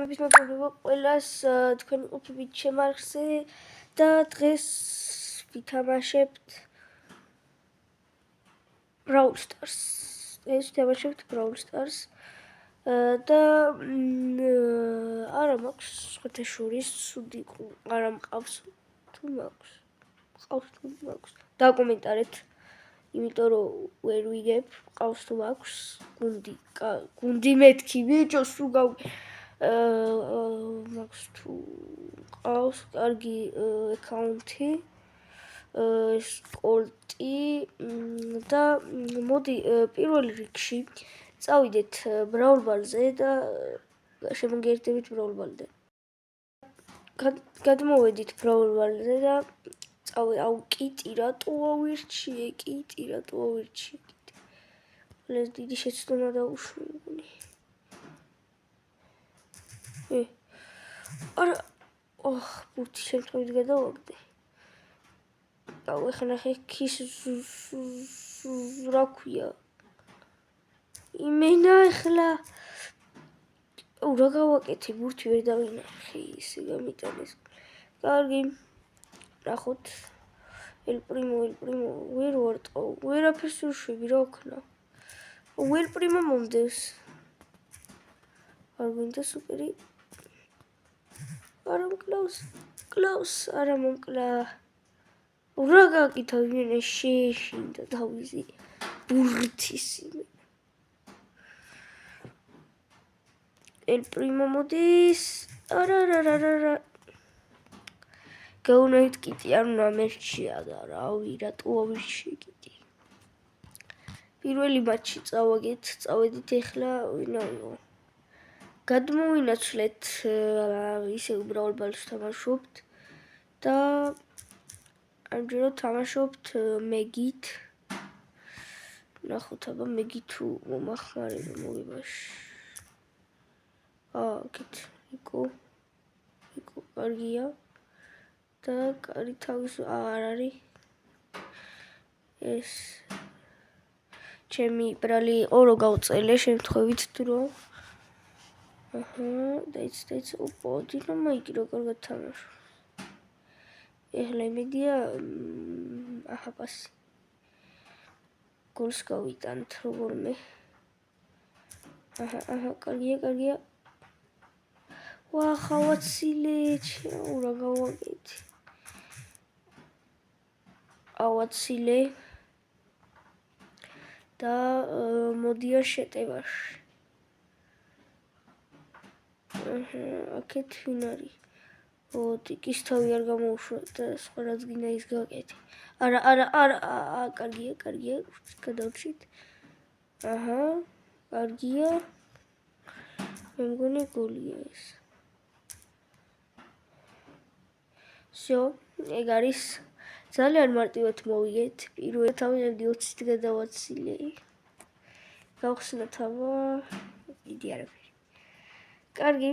მოგება ყველას თქვენი ყოფებით შემარხზე და დღეს ვითამაშებთ Brawl Stars. და არა მაქვს სხვათა შორის ცუდი არა მყავს თუ მაქვს. დაკომენტარეთ. იმიტომ რომ ვერ ვიგებ, ყავს თუ მაქვს გუნდი მეთქი ბიჭო სულ მაქვს თუ ყავს კარგი აკაუნთი სპორტი და მოდი პირველ რიგში წავიდეთ Brawl Ball-ზე და შემოგერთებით Brawl Ball-დან. გადმოვედით Brawl Ball-ზე და კიტი რატო ავირჩიე, ეს დიდი შეცდომა დაუშვი. არა, ბურთი შემთხვევით გადავაგდე. ეხლა ნახე ქის რა ქვია? იმენა ეხლა რა გავაკეთე, ბურთი ვერ დავინახე, ისე გამიტანეს. კარგი, ნახოთ. El Primo, ვერ ვარტყავ, ვერაფერს ვერ შვები, რა ვქნა. El Primo მომდევს. არ გვინდა სუპერი. არა მკლავს, არა მომკლა. რა გაკითხავ, იმენა შეეშინდა თავისი ბურთის იმენა. El Primo მოდის. არა. გაუნავით კიტი არ უნდა მერჩია და რავი რატო ავირჩიე კიტი. პირველი მატჩი წავედით ეხლა ვინაო. გადმოვინაცვლეთ ისე Brawl Ball-ს თამაშობთ და ამჯერად თამაშობთ მეგით. ნახოთ აბა მეგი თუ მომახმარება მოგებაში. აქეთ იკო კარგია. და კარი თავის არ არის ეს ჩემი ბრალი იყო რო გავწელე შემთხვევით დრო დაიც ოპო დინამო იგი რო კარგად თამაშობს ეხლა იმედია პასი გოლს გავიტანთ როგორმე კარგია ხავაცილე რა გავაკეთე ავაცილე და მოდია შეტევაში. აქეთ ვინ არის? ტიკის თავი არ გამოუშვა და სხვა რაც გინდა ის გავაკეთე. არა, კარგია, გადავჭით. კარგია. მე მგონი გოლია ეს. всё, ეგ არის ძალიან მარტივად მოვიგეთ. პირველ თავიანთი 20-ით გადავაცილე. გავხსნათ აბა დიდი არაფერი. კარგი.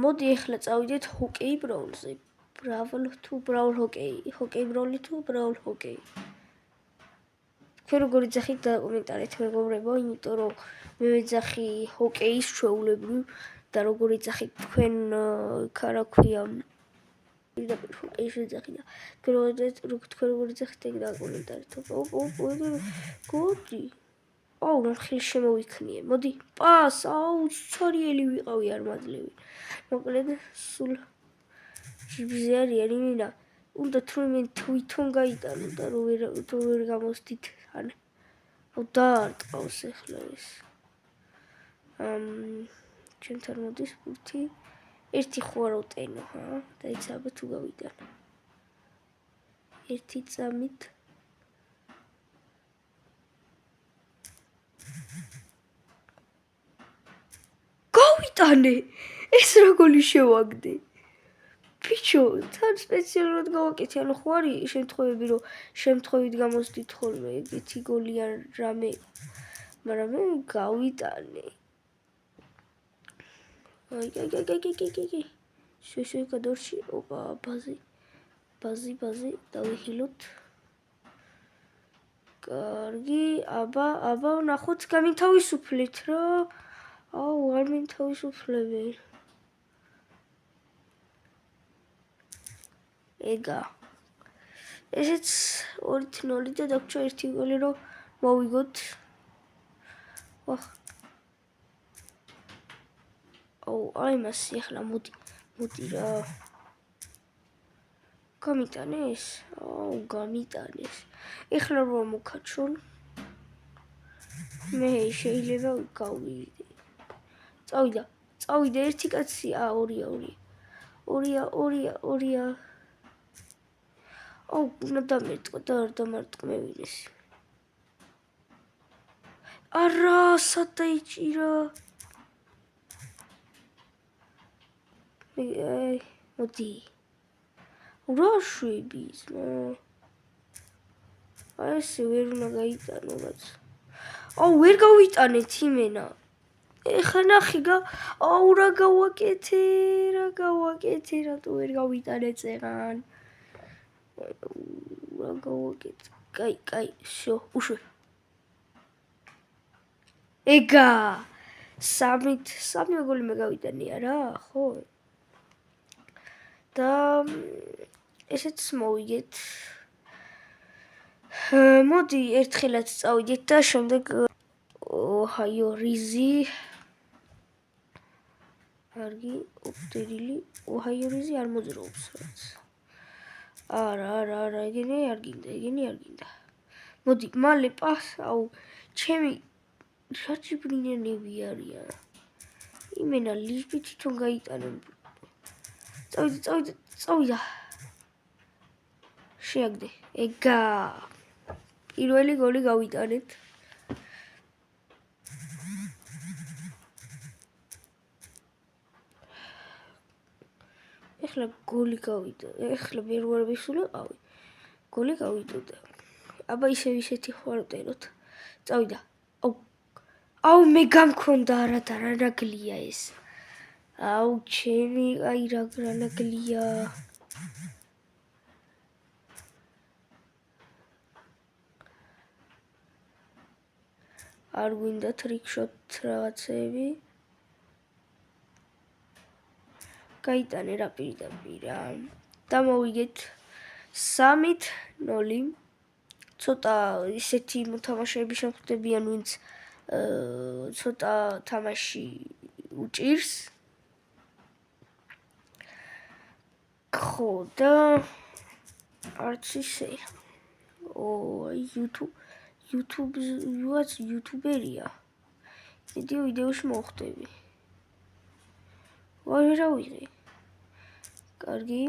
მოდი ახლა წავიდეთ ჰოკეი ბრაულზე. Brawl ჰოკეი. თქვენ როგორ იძახით დაკომენტარეთ მეგობრებო, იმიტომ რომ მე ვეძახი ჰოკეის ჩვეულებრივ და როგორ იძახით თქვენ რა ქვია პირდაპირ ჰოკეის ვეძახი და თქვენ როგორ იძახით ეგ დაკომენტარეთ. გოდი. რა ხელი შემოვიქნიე. მოდი. პას, ცარიელი ვიყავი არ მადლები. მოკლედ სულ ჯიბზე არის იმენა. უნდა თურმე თვითონ გაიტანო და რო ვერ გამოსდით ან დაარტყავს ახლა ეს. ჩემთან მოდის ბურთი. ერთი ხო არ ვტენო, დაიცა აბა თუ გავიტანო. ერთი წამით. გავიტანე! ეს რა გოლი შევაგდე? ბიჭო, თან სპეციალურად გავაკეთე, ანუ ხო არის შემთხვევები, რომ შემთხვევით გამოსდით ხოლმე ეგეთი გოლი არ რამე, მაგრამ მე გავიტანე. აი. შე გადორში, ოპა, ბაზი, დავიხილოთ. კარგი, აბა, ნახოთ, გამითავისუფლეთ რა. აუ, არ მინდა თავისუფლები. ეგა. ესეც 2-0 და დაგჭა ერთი გოლი რომ მოვიგოთ. ვახ. აუ, აი მასი ახლა მოდი რა. გამიტანეს? აუ, გამიტანეს. ეხლა რომ მოვქაჩვენ. მე შეიძლება გავიდე. წავიდა ერთი კაცი, ორია. აუ, უნდა დამერტყო და არ დამარტყმევინეს. არა, სად დაიჭირა? მოდი. რა შვების? აი ესე ვერ უნდა გაიტანო რაც. აუ, ვერ გავიტანეთ იმენა. ეხლა ნახე აუ, რა გავაკეთე, რატო ვერ გავიტანე წერან? რა გავაკეთე? კაი, всё, უშვე. ეგა. 3 გოლი მე გავიტანია რა, ხო? და ესეც მოვიგეთ. მოდი ერთხელაც წავიდეთ და შემდეგ ოჰაიო რიზი. კარგი, ოპტერილი, ოჰაიო რიზი არ მოძრაობს რაც. არა, ეგენი არ გინდა. მოდი, მალე პას, აუ, ჩემი რაჭიბრინიანები არიან. იმენა ლიზბი თვითონ გაიტანენ. წავიდა. შეაგდე. ეგა. პირველი გოლი გავიტანეთ. ეხლა გოლი გავიდა. ეხლა ვერ ვარ ვისულიყავი. გოლი გავიდოდა. აბა ისეთი ხوارტეროთ. წავიდა. აუ, მე გამქონდა რა ნაგლია ეს. აუ, ჩემი აი რა ნაგლია. არ გვინდა ტრიკშოტ რაღაცები. გაიტანე რა პირდაპირა. და მოვიგეთ 3-0. ცოტა ისეთი მოთამაშეები შემხვდებიან, ვინც ცოტა თამაში უჭირს. ხო და არც ისე. YouTuberია. ვიდეოში მოხვდები. რა ვიღე. კარგი,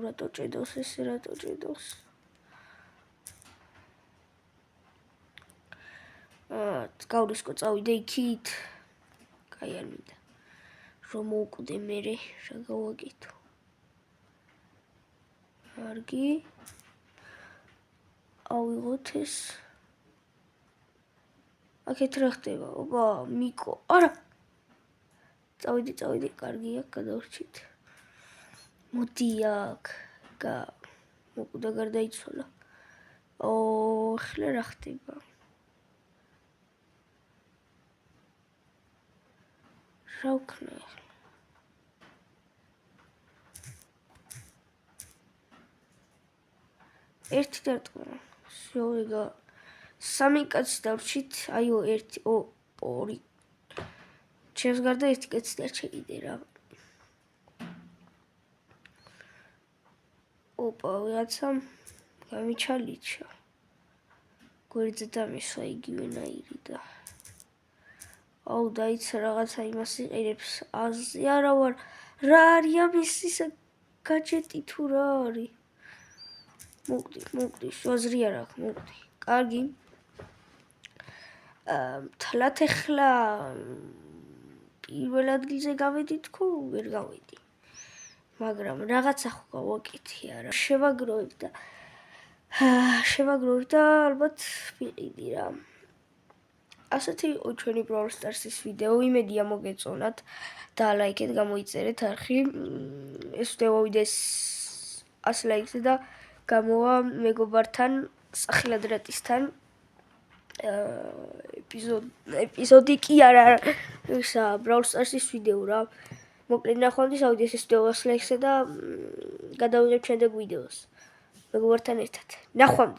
რატო ჭედავს ესე, გავრისკო წავიდე იქით. კაი არ მინდა. რომ მოვკვდე მერე, რა გავაკეთო. კარგი. ავიღოთ ეს. აქეთ რა ხდება? ოპა, მიკო. არა. წავიდი, კარგია, გადავრჩით. მოდი აქ. მოკვდა გარდაიცვალა. ახლა რა ხდება? რა ვქნა ახლა? ერთი დარტყმა. всё, ეგა. 3 კაცი დავრჩით. აიო, 1, 2. ჩემს გარდა ერთი კაცი დარჩა კიდე რა. ოპა, ვიღაცა გამიჩალიჩა. გვერდზე დამისვა იგივენაირი და აუ, დაიცა რაღაცა იმას იყირებს. აზი არა ვარ. რა არის ამის ისა გაჯეტი თუ რა არის? მოვკვდი, აზრი არ აქვს, მოვკვდი. კარგი. თლათ ახლა პირველ ადგილზე გავედი თქო, ვერ გავედი. მაგრამ რაღაცა ხო გავაკეთე არა. შევაგროვებ და ალბათ ვიყიდი რა. ასეთი იყო ჩვენი Brawl Stars-ის ვიდეო. იმედია მოგეწონათ და ლაიქეთ, გამოიწერეთ არხი. ეს ვიდეო ვიდეს 100 ლაიქზე და გამოვა მეგობართან, სახელად რატისთან. ეპიზოდი კი არა ისა Brawl Stars-ის ვიდეო რა. მოკლედ ნახვამდის აუდიოს ეს ვიდეო ლაიქსა და გადავიღებ შემდეგ ვიდეოს. მეგობართან ერთად. ნახვამდის.